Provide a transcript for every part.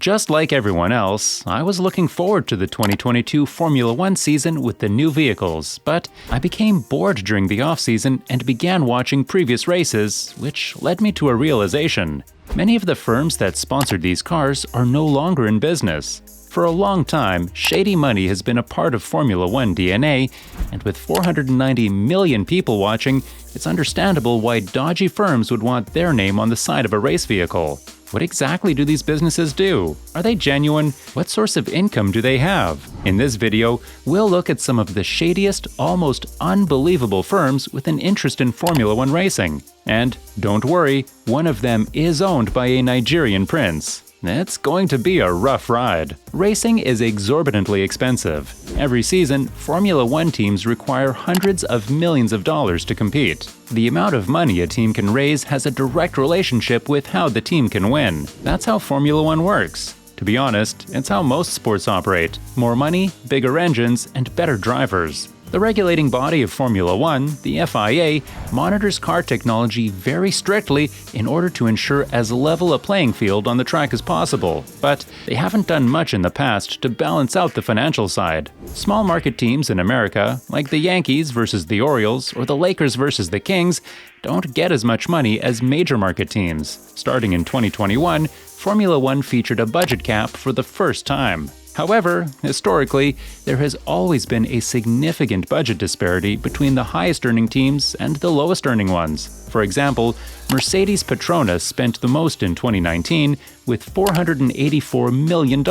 Just like everyone else, I was looking forward to the 2022 Formula One season with the new vehicles, but I became bored during the off-season and began watching previous races, which led me to a realization. Many of the firms that sponsored these cars are no longer in business. For a long time, shady money has been a part of Formula One DNA, and with 490 million people watching, it's understandable why dodgy firms would want their name on the side of a race vehicle. What exactly do these businesses do? Are they genuine? What source of income do they have? In this video, we'll look at some of the shadiest, almost unbelievable firms with an interest in Formula One racing. And don't worry, one of them is owned by a Nigerian prince. It's going to be a rough ride. Racing is exorbitantly expensive. Every season, Formula One teams require hundreds of millions of dollars to compete. The amount of money a team can raise has a direct relationship with how the team can win. That's how Formula One works. To be honest, it's how most sports operate. More money, bigger engines, and better drivers. The regulating body of Formula One, the FIA, monitors car technology very strictly in order to ensure as level a playing field on the track as possible, but they haven't done much in the past to balance out the financial side. Small market teams in America, like the Yankees versus the Orioles or the Lakers versus the Kings, don't get as much money as major market teams. Starting in 2021, Formula One featured a budget cap for the first time. However, historically, there has always been a significant budget disparity between the highest-earning teams and the lowest-earning ones. For example, Mercedes Petronas spent the most in 2019 with $484 million,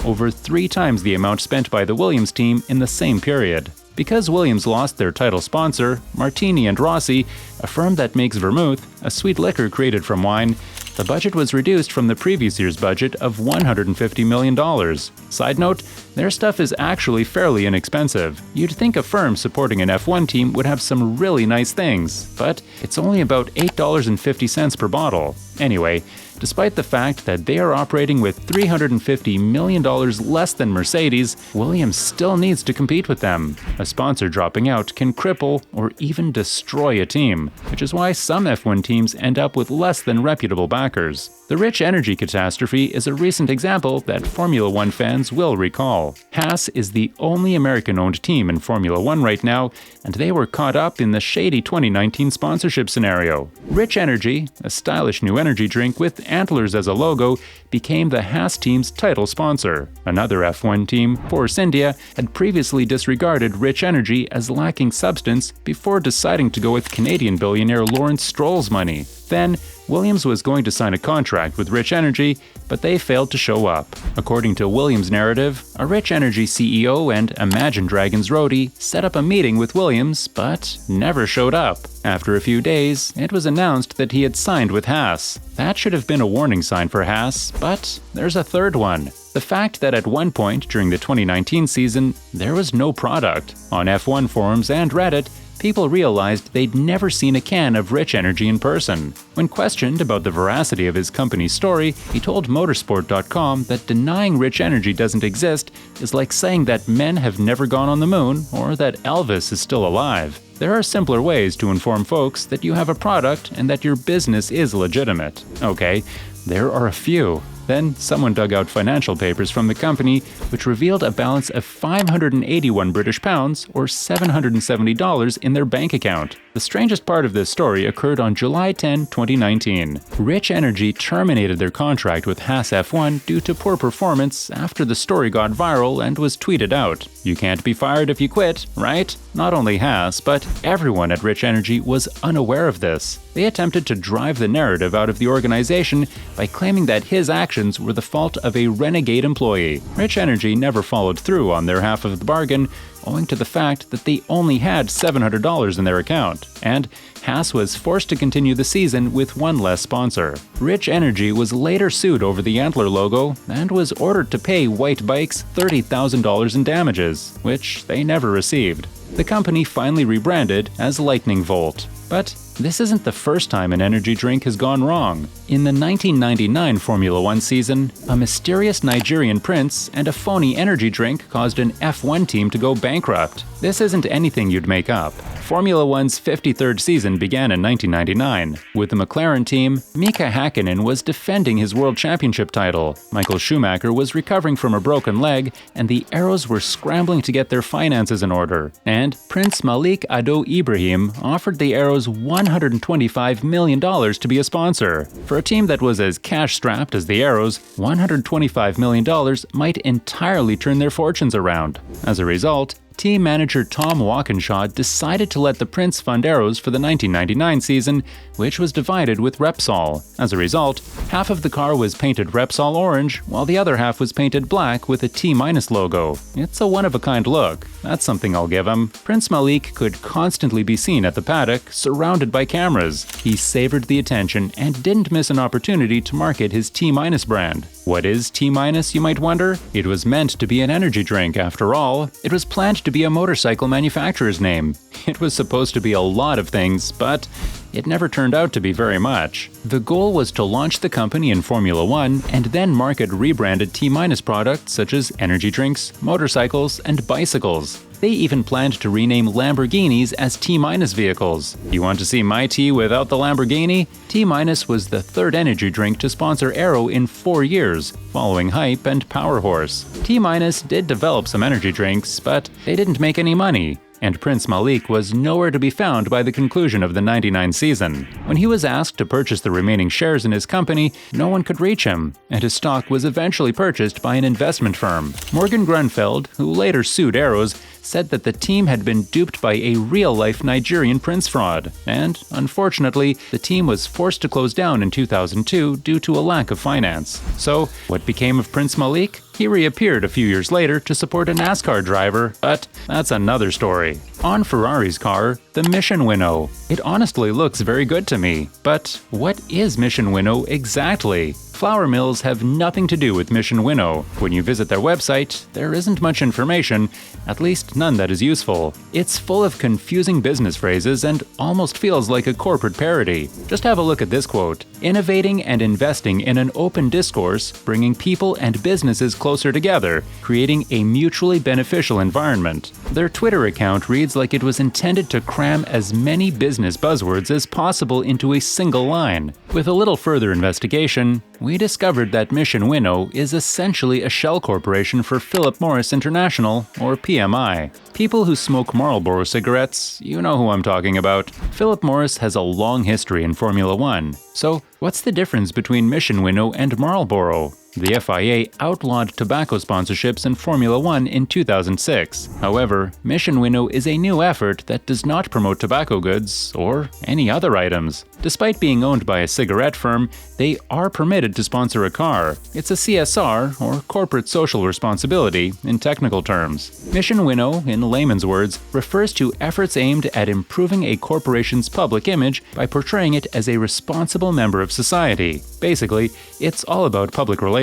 over 3 times the amount spent by the Williams team in the same period. Because Williams lost their title sponsor, Martini and Rossi, a firm that makes vermouth, a sweet liquor created from wine, the budget was reduced from the previous year's budget of $150 million. Side note, their stuff is actually fairly inexpensive. You'd think a firm supporting an F1 team would have some really nice things, but it's only about $8.50 per bottle. Anyway, despite the fact that they are operating with $350 million less than Mercedes, Williams still needs to compete with them. A sponsor dropping out can cripple or even destroy a team, which is why some F1 teams end up with less than reputable backers. The Rich Energy catastrophe is a recent example that Formula One fans will recall. Haas is the only American-owned team in Formula One right now, and they were caught up in the shady 2019 sponsorship scenario. Rich Energy, a stylish new energy drink with antlers as a logo, became the Haas team's title sponsor. Another F1 team, Force India, had previously disregarded Rich Energy as lacking substance before deciding to go with Canadian billionaire Lawrence Stroll's money. Then, Williams was going to sign a contract with Rich Energy, but they failed to show up. According to Williams' narrative, a Rich Energy CEO and Imagine Dragons roadie set up a meeting with Williams, but never showed up. After a few days, it was announced that he had signed with Haas. That should have been a warning sign for Haas, but there's a third one. The fact that at one point during the 2019 season, there was no product. On F1 forums and Reddit, people realized they'd never seen a can of Rich Energy in person. When questioned about the veracity of his company's story, he told Motorsport.com that denying Rich Energy doesn't exist is like saying that men have never gone on the moon or that Elvis is still alive. There are simpler ways to inform folks that you have a product and that your business is legitimate. Okay, there are a few. Then, someone dug out financial papers from the company, which revealed a balance of 581 British pounds, or $770 in their bank account. The strangest part of this story occurred on July 10, 2019. Rich Energy terminated their contract with Haas F1 due to poor performance after the story got viral and was tweeted out. You can't be fired if you quit, right? Not only Haas, but everyone at Rich Energy was unaware of this. They attempted to drive the narrative out of the organization by claiming that his actions were the fault of a renegade employee. Rich Energy never followed through on their half of the bargain, owing to the fact that they only had $700 in their account, and Haas was forced to continue the season with one less sponsor. Rich Energy was later sued over the antler logo and was ordered to pay White Bikes $30,000 in damages, which they never received. The company finally rebranded as Lightning Volt. But this isn't the first time an energy drink has gone wrong. In the 1999 Formula One season, a mysterious Nigerian prince and a phony energy drink caused an F1 team to go bankrupt. This isn't anything you'd make up. Formula One's 53rd season began in 1999. With the McLaren team, Mika Hakkinen was defending his World Championship title, Michael Schumacher was recovering from a broken leg, and the Arrows were scrambling to get their finances in order. And Prince Malik Ado Ibrahim offered the Arrows $125 million to be a sponsor. For a team that was as cash-strapped as the Arrows, $125 million might entirely turn their fortunes around. As a result, team manager Tom Walkinshaw decided to let the Prince fund Arrows for the 1999 season, which was divided with Repsol. As a result, half of the car was painted Repsol orange, while the other half was painted black with a T- logo. It's a one-of-a-kind look. That's something I'll give him. Prince Malik could constantly be seen at the paddock, surrounded by cameras. He savored the attention and didn't miss an opportunity to market his T- brand. What is T-, you might wonder? It was meant to be an energy drink, after all. It was planned to be a motorcycle manufacturer's name. It was supposed to be a lot of things, but it never turned out to be very much. The goal was to launch the company in Formula One and then market rebranded T- products such as energy drinks, motorcycles, and bicycles. They even planned to rename Lamborghinis as T- vehicles. You want to see my T without the Lamborghini? T- was the third energy drink to sponsor Arrow in 4 years, following Hype and Power Horse. T- did develop some energy drinks, but they didn't make any money. And Prince Malik was nowhere to be found by the conclusion of the 99 season. When he was asked to purchase the remaining shares in his company, no one could reach him, and his stock was eventually purchased by an investment firm. Morgan Grunfeld, who later sued Arrows, said that the team had been duped by a real-life Nigerian prince fraud, and, unfortunately, the team was forced to close down in 2002 due to a lack of finance. So, what became of Prince Malik? He reappeared a few years later to support a NASCAR driver, but that's another story. On Ferrari's car, the Mission Winnow. It honestly looks very good to me, but what is Mission Winnow exactly? Flour mills have nothing to do with Mission Winnow. When you visit their website, there isn't much information, at least none that is useful. It's full of confusing business phrases and almost feels like a corporate parody. Just have a look at this quote: "Innovating and investing in an open discourse, bringing people and businesses closer together, creating a mutually beneficial environment." Their Twitter account reads like it was intended to cram as many business buzzwords as possible into a single line. With a little further investigation, we discovered that Mission Winnow is essentially a shell corporation for Philip Morris International, or PMI. People who smoke Marlboro cigarettes, you know who I'm talking about. Philip Morris has a long history in Formula One. So, what's the difference between Mission Winnow and Marlboro? The FIA outlawed tobacco sponsorships in Formula One in 2006. However, Mission Winnow is a new effort that does not promote tobacco goods or any other items. Despite being owned by a cigarette firm, they are permitted to sponsor a car. It's a CSR, or corporate social responsibility, in technical terms. Mission Winnow, in layman's words, refers to efforts aimed at improving a corporation's public image by portraying it as a responsible member of society. Basically, it's all about public relations.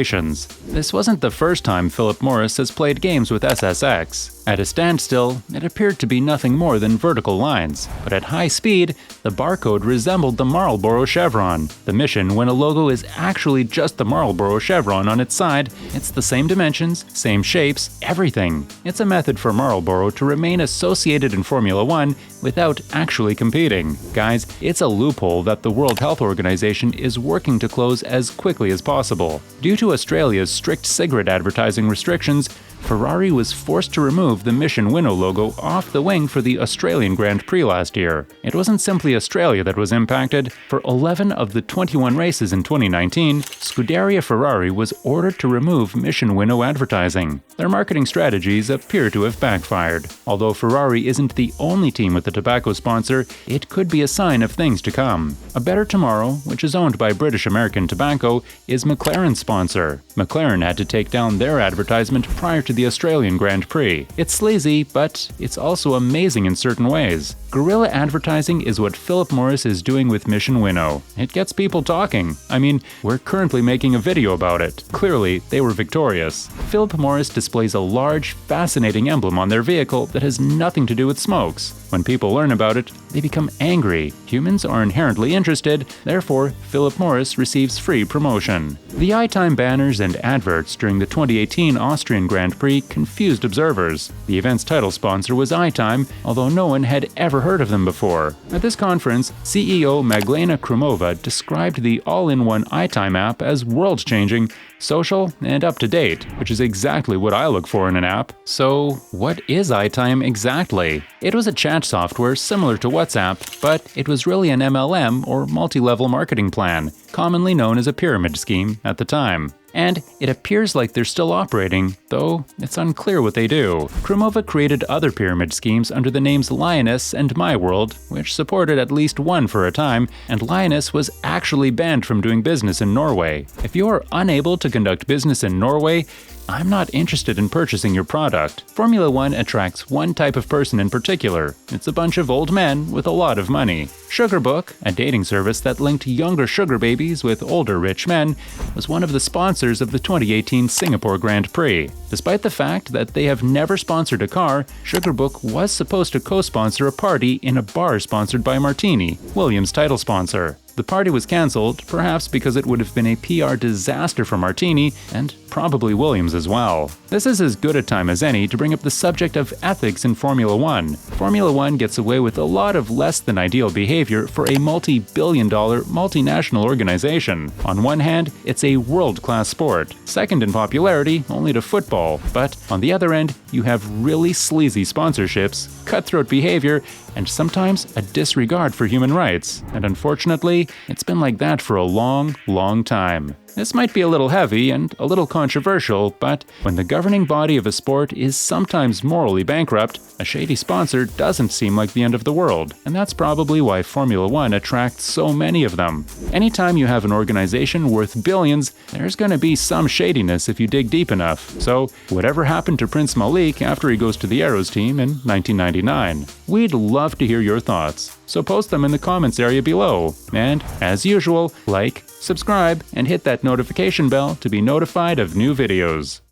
This wasn't the first time Philip Morris has played games with SSX. At a standstill, it appeared to be nothing more than vertical lines, but at high speed, the barcode resembled the Marlboro chevron. The Mission Winnow logo is actually just the Marlboro chevron on its side. It's the same dimensions, same shapes, everything. It's a method for Marlboro to remain associated in Formula One without actually competing. Guys, it's a loophole that the World Health Organization is working to close as quickly as possible. Due to Australia's strict cigarette advertising restrictions, Ferrari was forced to remove the Mission Winnow logo off the wing for the Australian Grand Prix last year. It wasn't simply Australia that was impacted. For 11 of the 21 races in 2019, Scuderia Ferrari was ordered to remove Mission Winnow advertising. Their marketing strategies appear to have backfired. Although Ferrari isn't the only team with a tobacco sponsor, it could be a sign of things to come. A Better Tomorrow, which is owned by British American Tobacco, is McLaren's sponsor. McLaren had to take down their advertisement prior to the Australian Grand Prix. It's sleazy, but it's also amazing in certain ways. Guerrilla advertising is what Philip Morris is doing with Mission Winnow. It gets people talking. I mean, we're currently making a video about it. Clearly, they were victorious. Philip Morris displays a large, fascinating emblem on their vehicle that has nothing to do with smokes. When people learn about it, they become angry. Humans are inherently interested, therefore, Philip Morris receives free promotion. The iTime banners and adverts during the 2018 Austrian Grand Prix confused observers. The event's title sponsor was iTime, although no one had ever heard of them before. At this conference, CEO Magdalena Krumova described the all-in-one iTime app as world-changing, social, and up-to-date, which is exactly what I look for in an app. So, what is iTime exactly? It was a chat software similar to WhatsApp, but it was really an MLM or multi-level marketing plan, commonly known as a pyramid scheme at the time. And it appears like they're still operating, though it's unclear what they do. Krumova created other pyramid schemes under the names Lioness and My World, which supported at least one for a time, and Lioness was actually banned from doing business in Norway. If you are unable to conduct business in Norway, I'm not interested in purchasing your product. Formula One attracts one type of person in particular. It's a bunch of old men with a lot of money. Sugarbook, a dating service that linked younger sugar babies with older rich men, was one of the sponsors of the 2018 Singapore Grand Prix. Despite the fact that they have never sponsored a car, Sugarbook was supposed to co-sponsor a party in a bar sponsored by Martini, Williams' title sponsor. The party was cancelled, perhaps because it would have been a PR disaster for Martini and probably Williams as well. This is as good a time as any to bring up the subject of ethics in Formula One. Formula One gets away with a lot of less than ideal behavior for a multi-billion-dollar multinational organization. On one hand, it's a world-class sport, second in popularity only to football, but on the other end, you have really sleazy sponsorships, cutthroat behavior, and sometimes a disregard for human rights. And unfortunately, it's been like that for a long, long time. This might be a little heavy and a little controversial, but when the governing body of a sport is sometimes morally bankrupt, a shady sponsor doesn't seem like the end of the world, and that's probably why Formula One attracts so many of them. Anytime you have an organization worth billions, there's going to be some shadiness if you dig deep enough. So, whatever happened to Prince Malik after he goes to the Arrows team in 1999? We'd love to hear your thoughts, so post them in the comments area below. And, as usual, like, subscribe, and hit that notification bell to be notified of new videos.